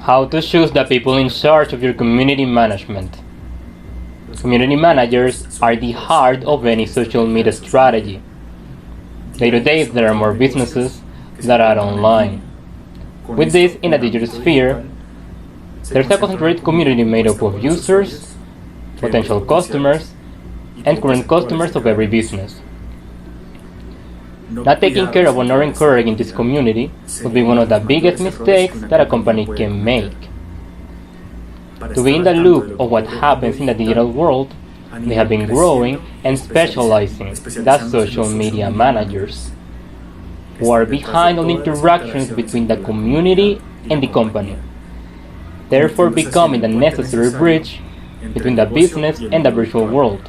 How to choose the people in charge of your community management. Community managers are the heart of any social media strategy. Day to day, there are more businesses that are online. With this in a digital sphere, there's a concentrated community made up of users, potential customers, and current customers of every business. Not taking care of or encouraging this community would be one of the biggest mistakes that a company can make. To be in the loop of what happens in the digital world, they have been growing and specializing as social media managers, who are behind on interactions between the community and the company, therefore becoming the necessary bridge between the business and the virtual world.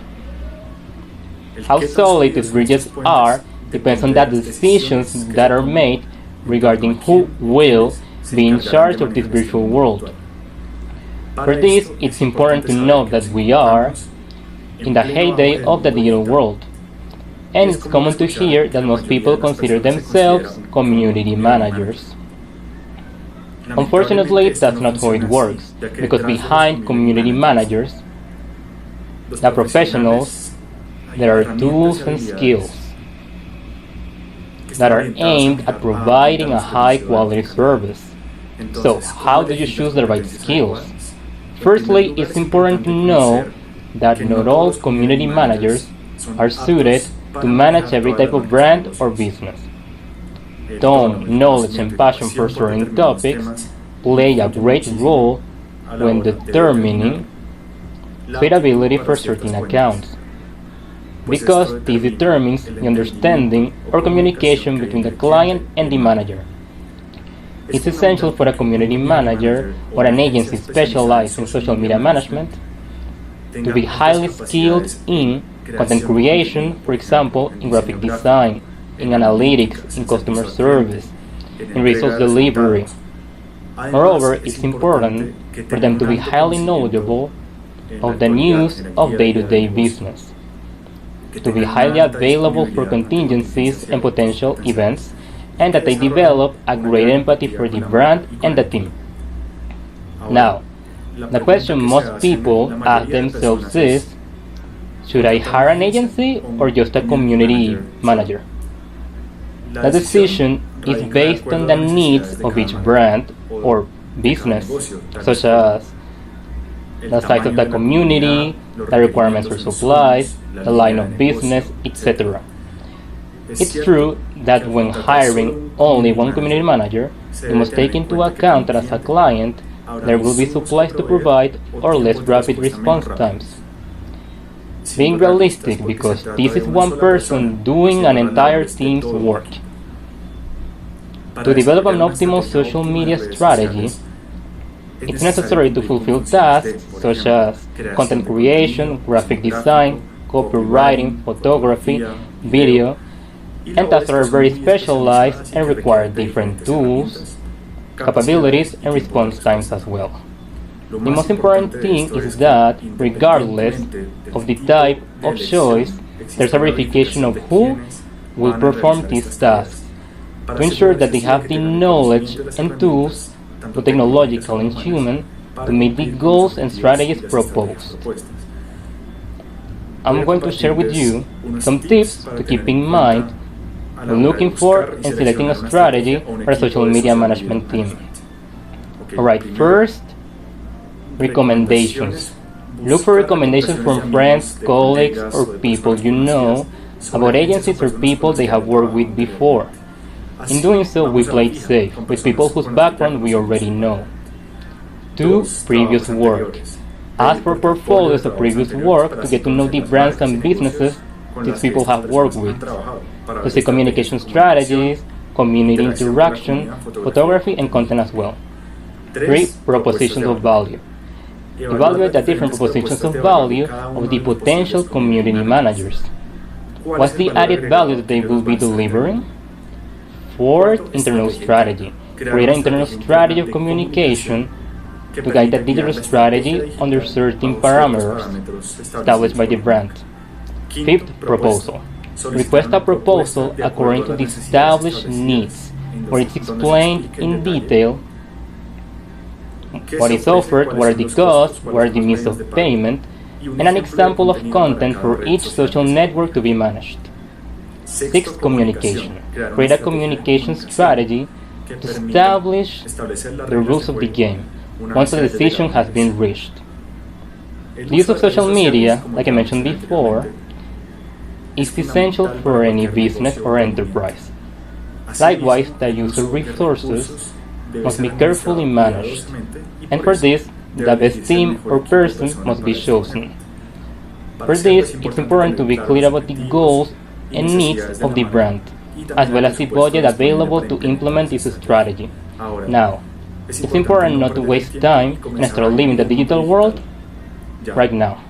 How solid these bridges are depends on the decisions that are made regarding who will be in charge of this virtual world. For this, it's important to note that we are in the heyday of the digital world, and it's common to hear that most people consider themselves community managers. Unfortunately, that's not how it works, because behind community managers, the professionals, there are tools and skills that are aimed at providing a high-quality service. So, how do you choose the right skills? Firstly, it's important to know that not all community managers are suited to manage every type of brand or business. Tone, knowledge, and passion for certain topics play a great role when determining suitability for certain accounts, because this determines the understanding or communication between the client and the manager. It's essential for a community manager or an agency specialized in social media management to be highly skilled in content creation, for example, in graphic design, in analytics, in customer service, in resource delivery. Moreover, it's important for them to be highly knowledgeable of the news of day-to-day business, to be highly available for contingencies and potential events, and that they develop a great empathy for the brand and the team. Now, the question most people ask themselves is, should I hire an agency or just a community manager? The decision is based on the needs of each brand or business, such as the size of the community, the requirements for supplies, the line of business, etc. It's true that when hiring only one community manager, you must take into account that as a client, there will be supplies to provide or less rapid response times. Being realistic, because this is one person doing an entire team's work. To develop an optimal social media strategy, it's necessary to fulfill tasks such as content creation, graphic design, copywriting, photography, video, and tasks that are very specialized and require different tools, capabilities, and response times as well. The most important thing is that, regardless of the type of choice, there's a verification of who will perform these tasks, to ensure that they have the knowledge and tools, both technological and human, to meet the goals and strategies proposed. I'm going to share with you some tips to keep in mind when looking for and selecting a strategy for a social media management team. Alright, first, recommendations. Look for recommendations from friends, colleagues, or people you know about agencies or people they have worked with before. In doing so, we play it safe with people whose background we already know. 2. Previous work. Ask for portfolios of previous work to get to know the brands and businesses these people have worked with, to see communication strategies, community interaction, photography, and content as well. 3. Propositions of value. Evaluate the different propositions of value of the potential community managers. What's the added value that they will be delivering? 4th, internal strategy. Create an internal strategy of communication to guide the digital strategy under certain parameters established by the brand. 5th, proposal. Request a proposal according to the established needs, where it's explained in detail what is offered, what are the costs, what are the means of payment, and an example of content for each social network to be managed. 6. Communication. Create a communication strategy to establish the rules of the game once a decision has been reached. The use of social media, like I mentioned before, is essential for any business or enterprise. Likewise, the user resources must be carefully managed, and for this, the best team or person must be chosen. For this, it's important to be clear about the goals and needs of the brand, as well as the budget available to implement this strategy. Now, it's important not to waste time and start living the digital world right now.